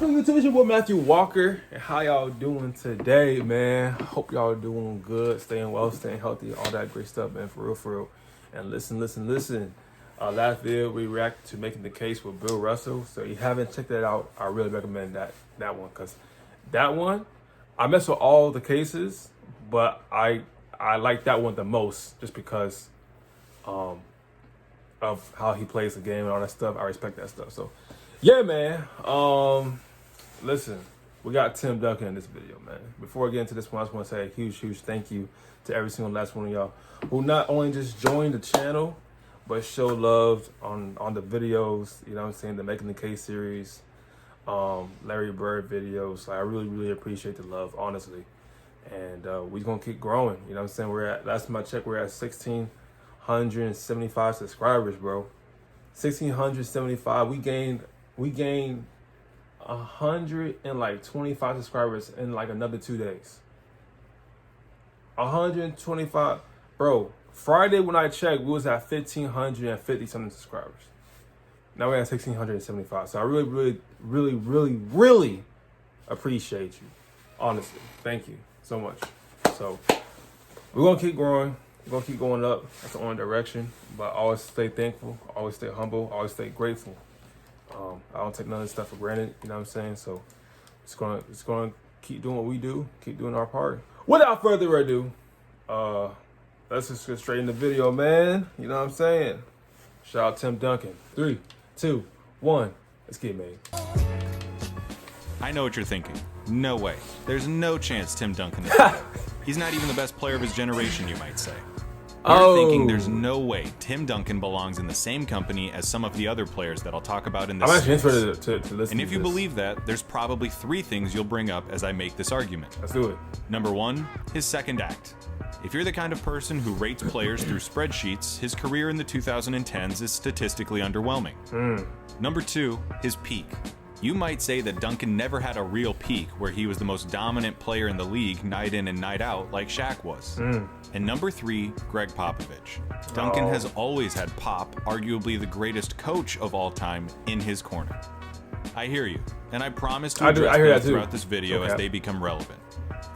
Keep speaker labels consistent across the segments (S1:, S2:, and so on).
S1: for YouTube? It's your boy Matthew Walker. And how y'all doing today, man? Hope y'all doing good, staying well, staying healthy, all that great stuff, man. For real. And listen. Last video we reacted to Making the Case with Bill Russell. So if you haven't checked that out, I really recommend that one, because that one, I mess with all the cases, but I like that one the most just because of how he plays the game and all that stuff. I respect that stuff. So yeah, man. Listen, we got Tim Duncan in this video, man. Before I get into this one, I just want to say a huge thank you to every single last one of y'all who not only just joined the channel, but show love on the videos, you know what I'm saying, the Making the Case series, Larry Bird videos. I really appreciate the love, honestly. And we're going to keep growing, you know what I'm saying? We're at, last time I checked, we're at 1,675 subscribers, bro. 1,675. We gained 125 subscribers in like another 2 days. 125, bro. Friday when I checked, we was at 1,550 something subscribers. Now we're at 1,675. So I really appreciate you. Honestly, thank you so much. So we're gonna keep growing. We're gonna keep going up. That's the only direction. But always stay thankful. Always stay humble. Always stay grateful. I don't take none of this stuff for granted. You know what I'm saying? So it's gonna keep doing what we do. Keep doing our part. Without further ado, let's just get straight in the video, man. You know what I'm saying? Shout out Tim Duncan. 3, 2, 1. Let's get it made.
S2: I know what you're thinking. No way. There's no chance Tim Duncan is better. He's not even the best player of his generation, you might say. You're thinking there's no way Tim Duncan belongs in the same company as some of the other players that I'll talk about in this
S1: I'm actually
S2: series.
S1: interested to listen.
S2: And if you believe that, there's probably 3 things you'll bring up as I make this argument.
S1: Let's do it.
S2: Number 1, his second act. If you're the kind of person who rates players through spreadsheets, his career in the 2010s is statistically underwhelming. Number 2, his peak. You might say that Duncan never had a real peak where he was the most dominant player in the league night in and night out like Shaq was. And number 3, Greg Popovich. Duncan has always had Pop, arguably the greatest coach of all time, in his corner. I hear you, and I promise to address them throughout this video as they become relevant.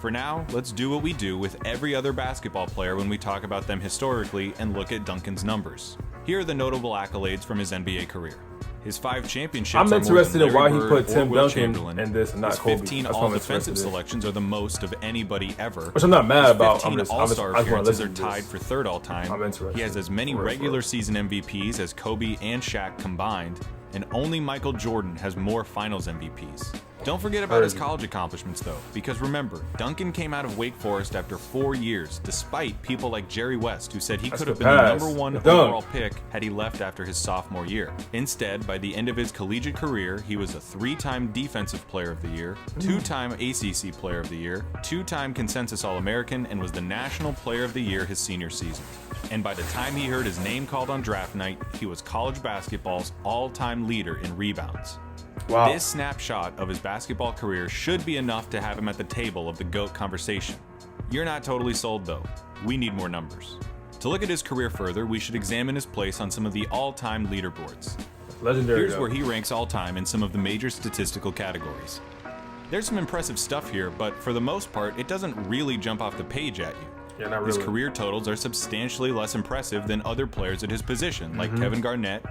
S2: For now, let's do what we do with every other basketball player when we talk about them historically and look at Duncan's numbers. Here are the notable accolades from his NBA career. His 5 championships
S1: I'm interested in why he put Tim Duncan
S2: Chamberlain.
S1: in this and not
S2: His
S1: Kobe.
S2: 15 all-defensive selections are the most of anybody ever.
S1: Which I'm not mad about.
S2: 15 all-star appearances are tied for 3rd all-time.
S1: I'm interested.
S2: He has as many regular season MVPs as Kobe and Shaq combined, and only Michael Jordan has more finals MVPs. Don't forget about his college accomplishments though, because remember, Duncan came out of Wake Forest after 4 years, despite people like Jerry West who said he could have been the number 1 overall pick had he left after his sophomore year. Instead, by the end of his collegiate career, he was a 3-time Defensive Player of the Year, 2-time ACC Player of the Year, 2-time Consensus All-American, and was the National Player of the Year his senior season. And by the time he heard his name called on draft night, he was college basketball's all-time leader in rebounds.
S1: Wow.
S2: This snapshot of his basketball career should be enough to have him at the table of the GOAT conversation. You're not totally sold though. We need more numbers. To look at his career further, we should examine his place on some of the all-time leaderboards.
S1: Legendary.
S2: Here's where he ranks all-time in some of the major statistical categories. There's some impressive stuff here, but for the most part, it doesn't really jump off the page at you.
S1: Yeah, not
S2: His
S1: really.
S2: career totals are substantially less impressive than other players at his position, like Kevin Garnett,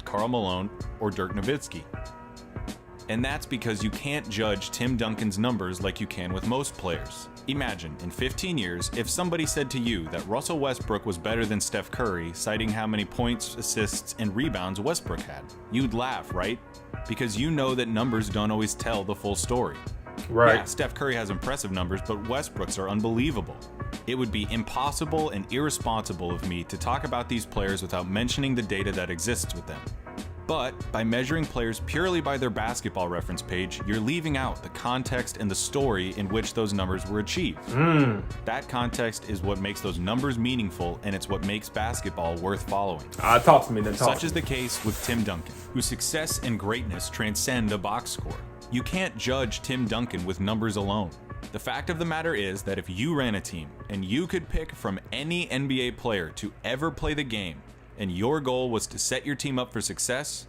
S2: Karl Malone, or Dirk Nowitzki. And that's because you can't judge Tim Duncan's numbers like you can with most players. Imagine, in 15 years, if somebody said to you that Russell Westbrook was better than Steph Curry, citing how many points, assists, and rebounds Westbrook had. You'd laugh, right? Because you know that numbers don't always tell the full story.
S1: Right.
S2: Yeah, Steph Curry has impressive numbers, but Westbrook's are unbelievable. It would be impossible and irresponsible of me to talk about these players without mentioning the data that exists with them. But by measuring players purely by their basketball reference page, you're leaving out the context and the story in which those numbers were achieved. That context is what makes those numbers meaningful, and it's what makes basketball worth following.
S1: Talk to me then.
S2: Such is the case with Tim Duncan, whose success and greatness transcend a box score. You can't judge Tim Duncan with numbers alone. The fact of the matter is that if you ran a team and you could pick from any NBA player to ever play the game, and your goal was to set your team up for success,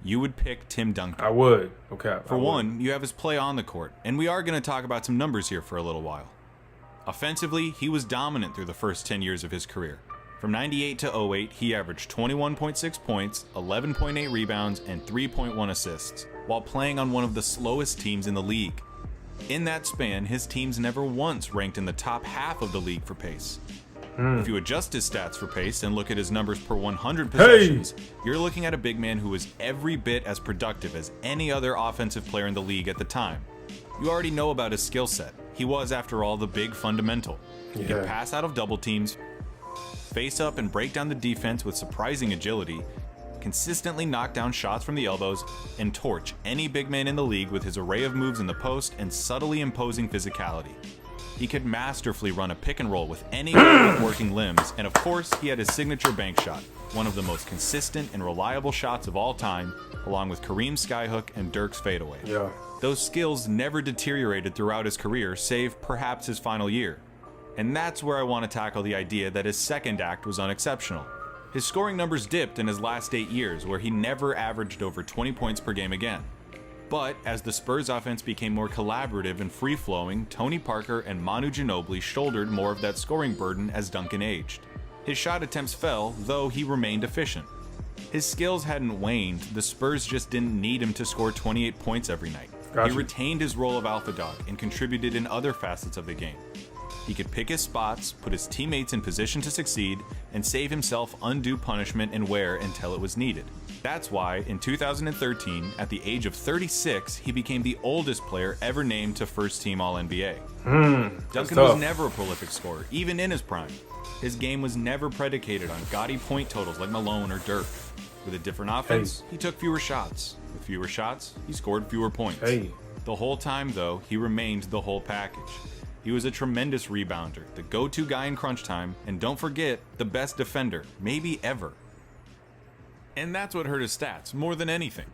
S2: you would pick Tim Duncan.
S1: I would. Okay.
S2: For one, you have his play on the court, and we are going to talk about some numbers here for a little while. Offensively, he was dominant through the first 10 years of his career. From 98 to 08, he averaged 21.6 points, 11.8 rebounds, and 3.1 assists, while playing on one of the slowest teams in the league. In that span, his teams never once ranked in the top half of the league for pace. If you adjust his stats for pace and look at his numbers per 100 possessions, you're looking at a big man who was every bit as productive as any other offensive player in the league at the time. You already know about his skill set. He was, after all, the big fundamental. He could pass out of double teams, face up and break down the defense with surprising agility, consistently knock down shots from the elbows, and torch any big man in the league with his array of moves in the post and subtly imposing physicality. He could masterfully run a pick and roll with any guy with working limbs, and of course, he had his signature bank shot, one of the most consistent and reliable shots of all time, along with Kareem's skyhook and Dirk's fadeaway.
S1: Yeah.
S2: Those skills never deteriorated throughout his career, save perhaps his final year. And that's where I want to tackle the idea that his second act was unexceptional. His scoring numbers dipped in his last 8 years, where he never averaged over 20 points per game again. But as the Spurs offense became more collaborative and free-flowing, Tony Parker and Manu Ginobili shouldered more of that scoring burden as Duncan aged. His shot attempts fell, though he remained efficient. His skills hadn't waned, the Spurs just didn't need him to score 28 points every night.
S1: Gotcha.
S2: He retained his role of alpha dog and contributed in other facets of the game. He could pick his spots, put his teammates in position to succeed, and save himself undue punishment and wear until it was needed. That's why, in 2013, at the age of 36, he became the oldest player ever named to first-team All-NBA. Duncan was never a prolific scorer, even in his prime. His game was never predicated on gaudy point totals like Malone or Dirk. With a different offense, he took fewer shots. With fewer shots, he scored fewer points. The whole time, though, he remained the whole package. He was a tremendous rebounder, the go-to guy in crunch time, and don't forget, the best defender, maybe ever. And that's what hurt his stats more than anything.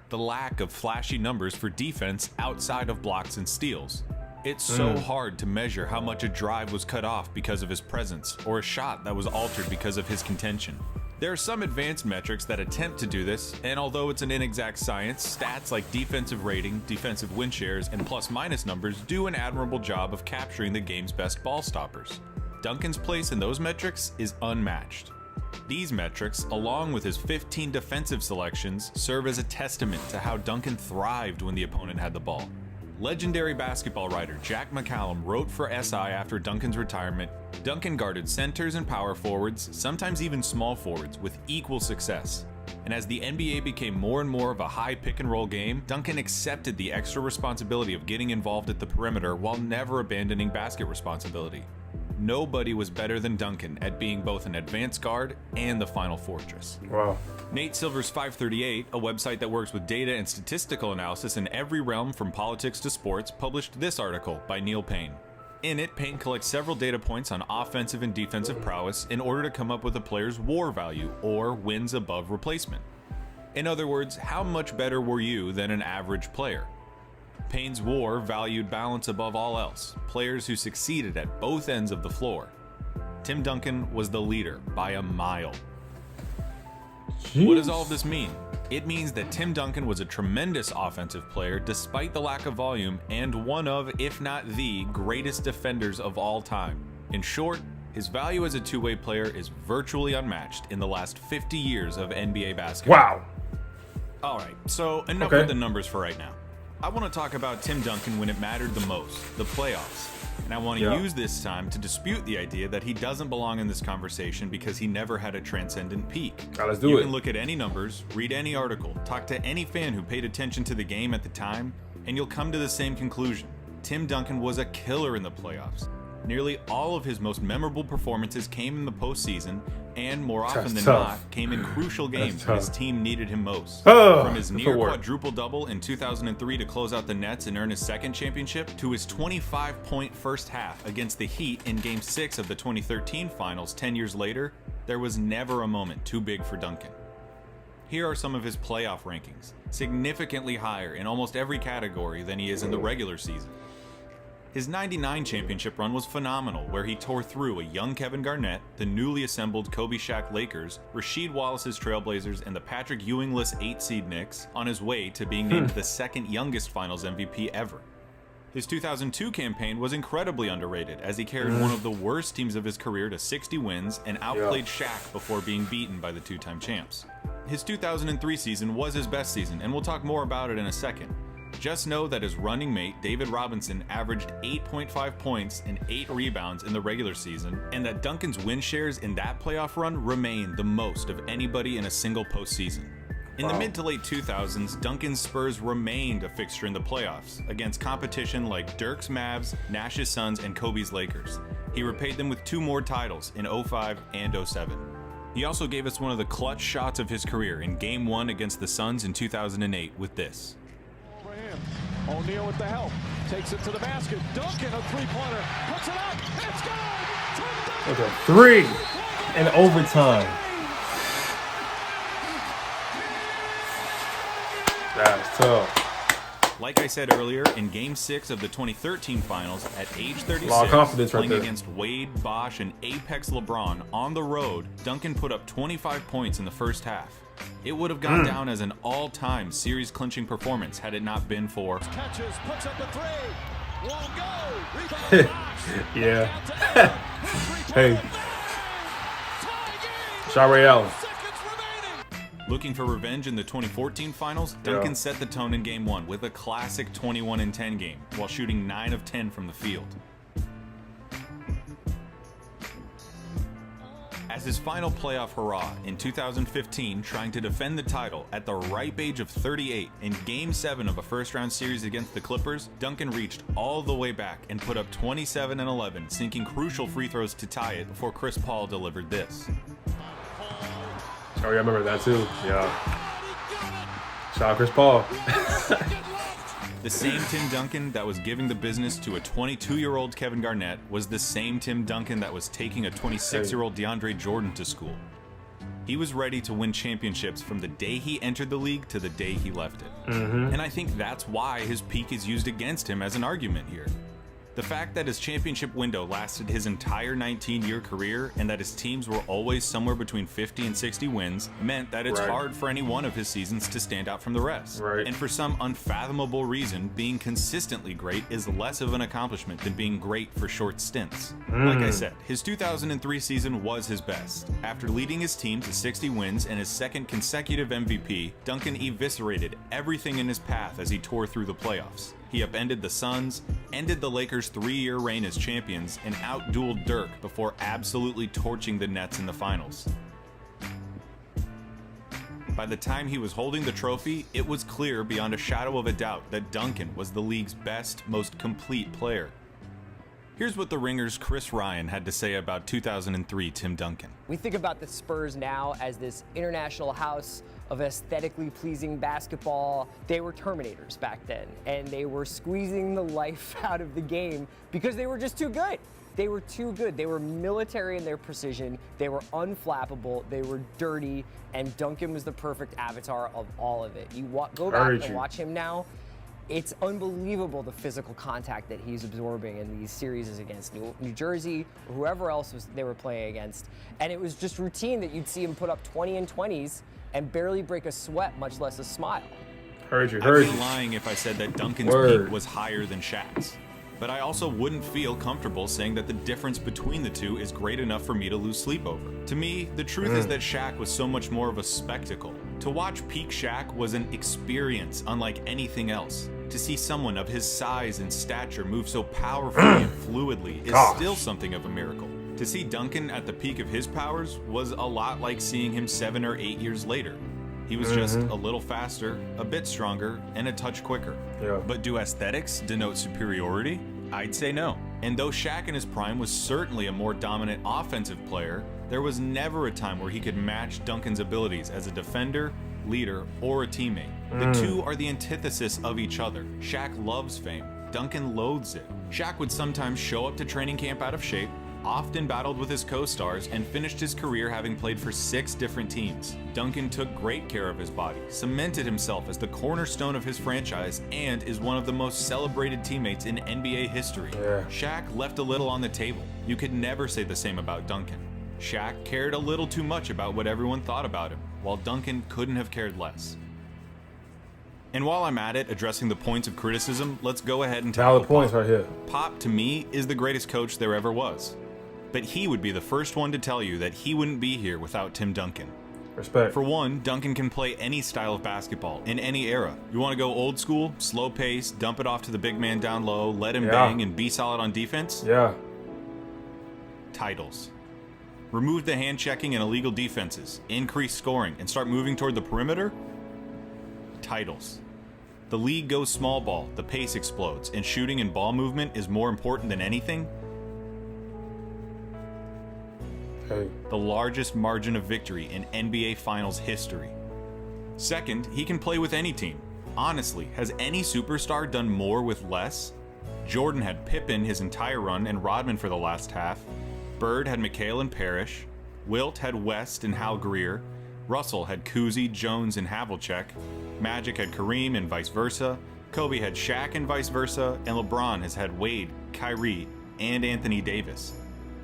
S2: The lack of flashy numbers for defense outside of blocks and steals. It's so hard to measure how much a drive was cut off because of his presence, or a shot that was altered because of his contention. There are some advanced metrics that attempt to do this, and although it's an inexact science, stats like defensive rating, defensive win shares, and plus-minus numbers do an admirable job of capturing the game's best ball stoppers. Duncan's place in those metrics is unmatched. These metrics, along with his 15 defensive selections, serve as a testament to how Duncan thrived when the opponent had the ball. Legendary basketball writer Jack McCallum wrote for SI after Duncan's retirement, Duncan guarded centers and power forwards, sometimes even small forwards, with equal success. And as the NBA became more and more of a high pick-and-roll game, Duncan accepted the extra responsibility of getting involved at the perimeter while never abandoning basket responsibility. Nobody was better than Duncan at being both an advanced guard and the final fortress.
S1: Wow.
S2: Nate Silver's 538, a website that works with data and statistical analysis in every realm from politics to sports, published this article by Neil Payne. In it, Payne collects several data points on offensive and defensive prowess in order to come up with a player's WAR value, or wins above replacement. In other words, how much better were you than an average player? Payne's WAR valued balance above all else, players who succeeded at both ends of the floor. Tim Duncan was the leader by a mile.
S1: Jeez.
S2: What does all of this mean? It means that Tim Duncan was a tremendous offensive player despite the lack of volume, and one of, if not the, greatest defenders of all time. In short, his value as a two-way player is virtually unmatched in the last 50 years of NBA basketball.
S1: Wow.
S2: Alright, so enough with the numbers for right now. I want to talk about Tim Duncan when it mattered the most, the playoffs. And I want to use this time to dispute the idea that he doesn't belong in this conversation because he never had a transcendent peak.
S1: Let's do
S2: You
S1: it.
S2: can look at any numbers, read any article, talk to any fan who paid attention to the game at the time, and you'll come to the same conclusion. Tim Duncan was a killer in the playoffs. Nearly all of his most memorable performances came in the postseason, and more often than not, came in crucial games when his team needed him most. From his near quadruple-double in 2003 to close out the Nets and earn his second championship, to his 25-point first half against the Heat in Game 6 of the 2013 Finals 10 years later, there was never a moment too big for Duncan. Here are some of his playoff rankings, significantly higher in almost every category than he is in the regular season. His '99 championship run was phenomenal, where he tore through a young Kevin Garnett, the newly assembled Kobe Shaq Lakers, Rasheed Wallace's Trailblazers, and the Patrick Ewing-less 8-seed Knicks on his way to being named the second youngest Finals MVP ever. His 2002 campaign was incredibly underrated, as he carried one of the worst teams of his career to 60 wins and outplayed Shaq before being beaten by the two-time champs. His 2003 season was his best season, and we'll talk more about it in a second. Just know that his running mate, David Robinson, averaged 8.5 points and 8 rebounds in the regular season, and that Duncan's win shares in that playoff run remained the most of anybody in a single postseason. In the mid to late 2000s, Duncan's Spurs remained a fixture in the playoffs against competition like Dirk's Mavs, Nash's Suns, and Kobe's Lakers. He repaid them with 2 more titles in 05 and 07. He also gave us one of the clutch shots of his career in Game 1 against the Suns in 2008 with this.
S3: O'Neal with the help, takes it to the basket. Duncan, a three-pointer, puts it up, it's good!
S1: With a 3 in overtime. That's tough.
S2: Like I said earlier, in Game 6 of the 2013 Finals, at age 36,
S1: lot of confidence right
S2: playing
S1: there.
S2: against Wade, Bosch, and Apex LeBron on the road, Duncan put up 25 points in the first half. It would have gone down as an all-time series-clinching performance had it not been for...
S3: Catches, puts up the three, won't go, rebound Bosch.
S1: Yeah.
S3: Hey.
S1: Sha'Ray Allen.
S2: Looking for revenge in the 2014 Finals, Duncan set the tone in Game 1 with a classic 21-10 game, while shooting 9 of 10 from the field. As his final playoff hurrah in 2015, trying to defend the title at the ripe age of 38 in Game 7 of a first-round series against the Clippers, Duncan reached all the way back and put up 27 and 11, sinking crucial free throws to tie it before Chris Paul delivered this.
S1: Oh, yeah, I remember that too. Yeah. Shout out Chris Paul.
S2: The same Tim Duncan that was giving the business to a 22-year-old Kevin Garnett was the same Tim Duncan that was taking a 26-year-old DeAndre Jordan to school. He was ready to win championships from the day he entered the league to the day he left it. And I think that's why his peak is used against him as an argument here. The fact that his championship window lasted his entire 19-year career and that his teams were always somewhere between 50 and 60 wins meant that it's hard for any one of his seasons to stand out from the rest. And for some unfathomable reason, being consistently great is less of an accomplishment than being great for short stints. Like I said, his 2003 season was his best. After leading his team to 60 wins and his second consecutive MVP, Duncan eviscerated everything in his path as he tore through the playoffs. He upended the Suns, ended the Lakers' 3-year reign as champions, and outdueled Dirk before absolutely torching the Nets in the finals. By the time he was holding the trophy, it was clear beyond a shadow of a doubt that Duncan was the league's best, most complete player. Here's what the Ringer's Chris Ryan had to say about 2003 Tim Duncan.
S4: We think about the Spurs now as this international house of aesthetically pleasing basketball. They were Terminators back then, and they were squeezing the life out of the game because they were just too good. They were too good. They were military in their precision. They were unflappable. They were dirty, and Duncan was the perfect avatar of all of it. You go back and watch him now. It's unbelievable the physical contact that he's absorbing in these series against New Jersey or whoever else they were playing against. And it was just routine that you'd see him put up 20 and 20s and barely break a sweat, much less a smile.
S2: I'd be lying if I said that Duncan's peak was higher than Shaq's. But I also wouldn't feel comfortable saying that the difference between the two is great enough for me to lose sleep over. To me, the truth is that Shaq was so much more of a spectacle. To watch peak Shaq was an experience unlike anything else. To see someone of his size and stature move so powerfully and fluidly is still something of a miracle. To see Duncan at the peak of his powers was a lot like seeing him 7 or 8 years later. He was just a little faster, a bit stronger, and a touch quicker. But do aesthetics denote superiority? I'd say no. And though Shaq in his prime was certainly a more dominant offensive player, there was never a time where he could match Duncan's abilities as a defender, leader, or a teammate. The two are the antithesis of each other. Shaq loves fame. Duncan loathes it. Shaq would sometimes show up to training camp out of shape, often battled with his co-stars, and finished his career having played for 6 different teams. Duncan took great care of his body, cemented himself as the cornerstone of his franchise, and is one of the most celebrated teammates in NBA history.
S1: Yeah.
S2: Shaq left a little on the table. You could never say the same about Duncan. Shaq cared a little too much about what everyone thought about him, while Duncan couldn't have cared less. And while I'm at it, addressing the points of criticism, let's go ahead and tackle
S1: Valid points
S2: Pop.
S1: right here.
S2: Pop, to me, is the greatest coach there ever was. But he would be the first one to tell you that he wouldn't be here without Tim Duncan.
S1: Respect.
S2: For one, Duncan can play any style of basketball, in any era. You want to go old school, slow pace, dump it off to the big man down low, let him bang, and be solid on defense?
S1: Yeah.
S2: Titles. Remove the hand checking and illegal defenses, increase scoring, and start moving toward the perimeter? Titles. The league goes small ball, the pace explodes, and shooting and ball movement is more important than anything?
S1: Hey.
S2: The largest margin of victory in NBA Finals history. Second, he can play with any team. Honestly, has any superstar done more with less? Jordan had Pippen his entire run and Rodman for the last half. Bird had McHale and Parrish. Wilt had West and Hal Greer. Russell had Cousy, Jones, and Havlicek. Magic had Kareem and vice versa. Kobe had Shaq and vice versa. And LeBron has had Wade, Kyrie, and Anthony Davis.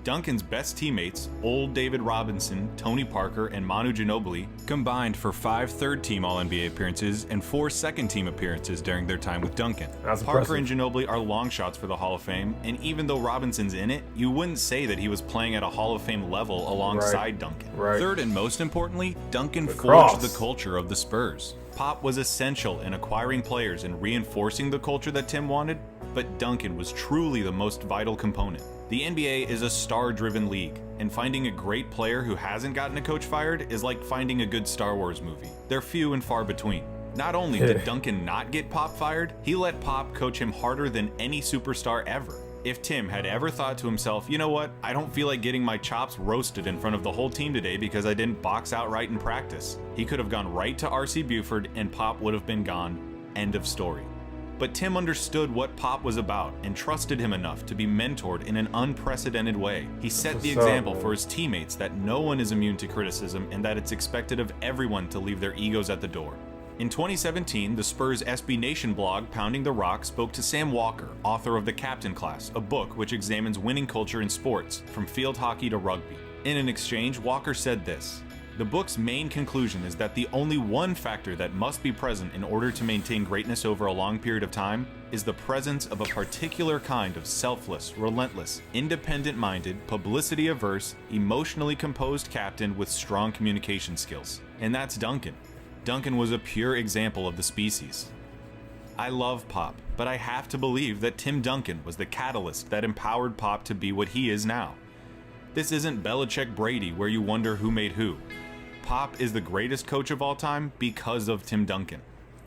S2: Duncan's best teammates, old David Robinson, Tony Parker, and Manu Ginobili, combined for 5 third-team All-NBA appearances and 4 second-team appearances during their time with Duncan.
S1: That's
S2: Parker
S1: impressive.
S2: and Ginobili are long shots for the Hall of Fame, and even though Robinson's in it, you wouldn't say that he was playing at a Hall of Fame level alongside Duncan.
S1: Right.
S2: Third and most importantly, Duncan forged
S1: cross.
S2: the culture of the Spurs. Pop was essential in acquiring players and reinforcing the culture that Tim wanted, but Duncan was truly the most vital component. The NBA is a star-driven league, and finding a great player who hasn't gotten a coach fired is like finding a good Star Wars movie. They're few and far between. Not only did Duncan not get Pop fired, he let Pop coach him harder than any superstar ever. If Tim had ever thought to himself, you know what, I don't feel like getting my chops roasted in front of the whole team today because I didn't box out right in practice, he could have gone right to R.C. Buford and Pop would have been gone. End of story. But Tim understood what Pop was about and trusted him enough to be mentored in an unprecedented way. He set the example for his teammates that no one is immune to criticism and that it's expected of everyone to leave their egos at the door. In 2017, the Spurs SB Nation blog Pounding the Rock spoke to Sam Walker, author of The Captain Class, a book which examines winning culture in sports, from field hockey to rugby. In an exchange, Walker said this: "The book's main conclusion is that the only one factor that must be present in order to maintain greatness over a long period of time is the presence of a particular kind of selfless, relentless, independent-minded, publicity-averse, emotionally composed captain with strong communication skills. And that's Duncan. Duncan was a pure example of the species." I love Pop, but I have to believe that Tim Duncan was the catalyst that empowered Pop to be what he is now. This isn't Belichick Brady where you wonder who made who. Pop is the greatest coach of all time because of Tim Duncan.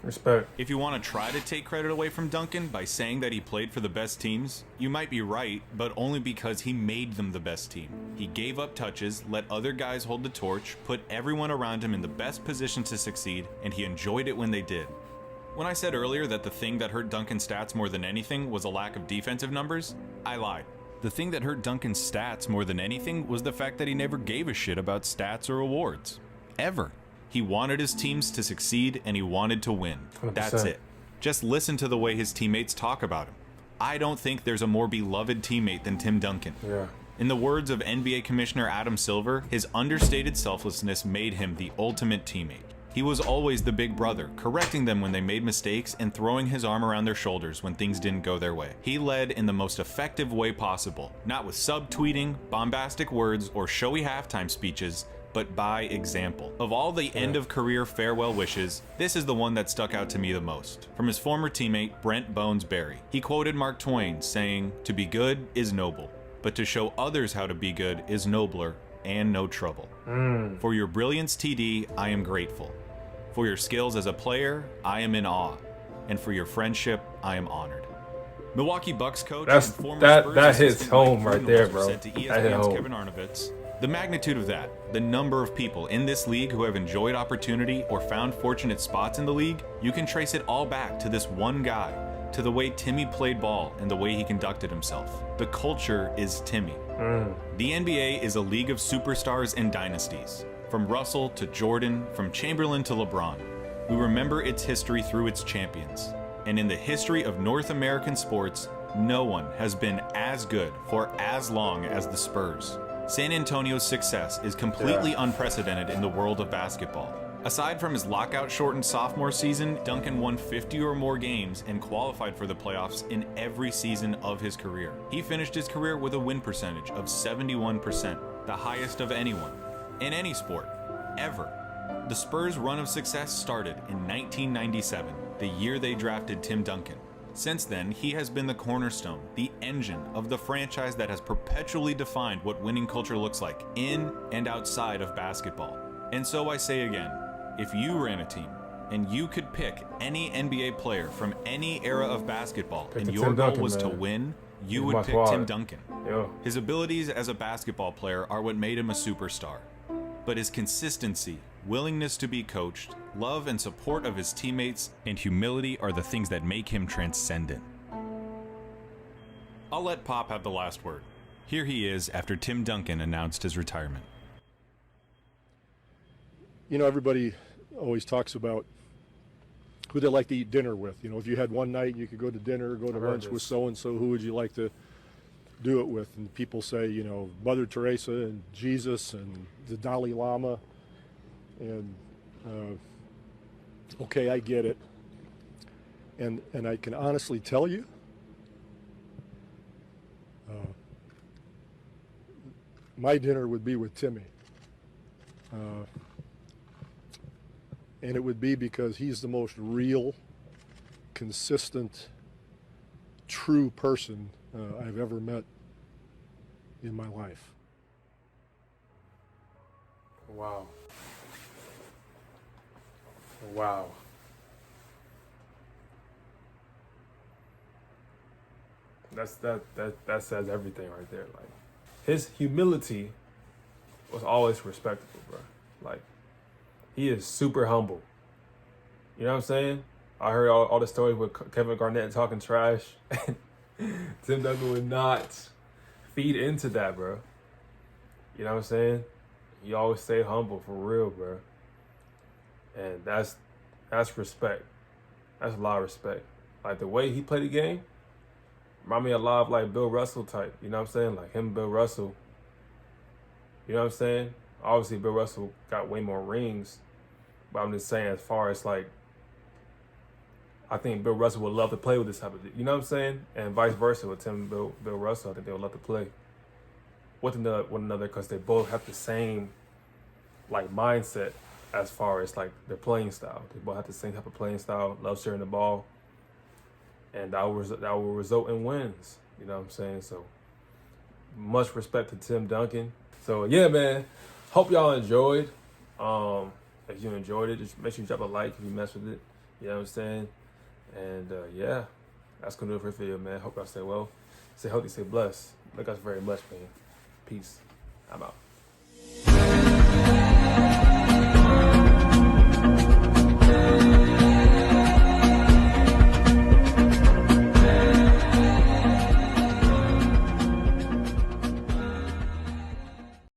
S1: Respect.
S2: If you want to try to take credit away from Duncan by saying that he played for the best teams, you might be right, but only because he made them the best team. He gave up touches, let other guys hold the torch, put everyone around him in the best position to succeed, and he enjoyed it when they did. When I said earlier that the thing that hurt Duncan's stats more than anything was a lack of defensive numbers, I lied. The thing that hurt Duncan's stats more than anything was the fact that he never gave a shit about stats or awards. Ever. He wanted his teams to succeed and he wanted to win.
S1: 100%.
S2: That's it. Just listen to the way his teammates talk about him. I don't think there's a more beloved teammate than Tim Duncan.
S1: Yeah.
S2: In the words of NBA Commissioner Adam Silver, his understated selflessness made him the ultimate teammate. He was always the big brother, correcting them when they made mistakes and throwing his arm around their shoulders when things didn't go their way. He led in the most effective way possible, not with subtweeting, bombastic words, or showy halftime speeches, but by example. Of all the end-of-career farewell wishes, this is the one that stuck out to me the most. From his former teammate, Brent Bones Berry. He quoted Mark Twain, saying, "To be good is noble, but to show others how to be good is nobler and no trouble. For your brilliance, TD, I am grateful. For your skills as a player, I am in awe. And for your friendship, I am honored." Milwaukee Bucks coach and former Spurs
S1: that hits
S2: assistant
S1: home
S2: Mike
S1: right there,
S2: Budenholzer
S1: bro.
S2: said to
S1: That hit
S2: ESPN's
S1: home.
S2: Kevin Arnovitz, "The magnitude of that, the number of people in this league who have enjoyed opportunity or found fortunate spots in the league, you can trace it all back to this one guy, to the way Timmy played ball and the way he conducted himself. The culture is Timmy. The NBA is a league of superstars and dynasties. From Russell to Jordan, from Chamberlain to LeBron. We remember its history through its champions. And in the history of North American sports, no one has been as good for as long as the Spurs. San Antonio's success is completely unprecedented in the world of basketball. Aside from his lockout-shortened sophomore season, Duncan won 50 or more games and qualified for the playoffs in every season of his career. He finished his career with a win percentage of 71%, the highest of anyone, in any sport, ever. The Spurs' run of success started in 1997, the year they drafted Tim Duncan. Since then, he has been the cornerstone, the engine of the franchise that has perpetually defined what winning culture looks like in and outside of basketball. And so I say again, if you ran a team and you could pick any NBA player from any era of basketball and your goal was to win, you would pick Tim Duncan. His abilities as a basketball player are what made him a superstar. But his consistency, willingness to be coached, love and support of his teammates, and humility are the things that make him transcendent. I'll let Pop have the last word. Here he is after Tim Duncan announced his retirement.
S5: You know, everybody always talks about who they like to eat dinner with. You know, if you had one night you could go to dinner, go to lunch with so-and-so, who would you like to do it with? And people say, you know, Mother Teresa and Jesus and the Dalai Lama. And okay, I get it. And I can honestly tell you, my dinner would be with Timmy. And it would be because he's the most real, consistent, true person I've ever met in my life.
S1: Wow. Wow. That says everything right there. Like, his humility was always respectable, bro. Like, he is super humble. You know what I'm saying? I heard all the stories with Kevin Garnett talking trash. Tim Duncan would not feed into that, bro. You know what I'm saying? He always stay humble, for real, bro. And that's respect. That's a lot of respect. Like, the way he played the game remind me a lot of, like, Bill Russell type. You know what I'm saying? Like, him and Bill Russell. You know what I'm saying? Obviously, Bill Russell got way more rings. But I'm just saying, as far as, like, I think Bill Russell would love to play with this type of, you know what I'm saying? And vice versa with Tim and Bill Russell. I think they would love to play with one another because they both have the same, like, mindset as far as, like, their playing style. They both have the same type of playing style, love sharing the ball, and that will result in wins. You know what I'm saying? So much respect to Tim Duncan. So yeah, man, hope y'all enjoyed. If you enjoyed it, just make sure you drop a like if you mess with it. You know what I'm saying? And yeah, that's gonna do it for the video, man. Hope y'all stay well, stay healthy, stay blessed. Thank you guys very much, man. Peace. I'm out.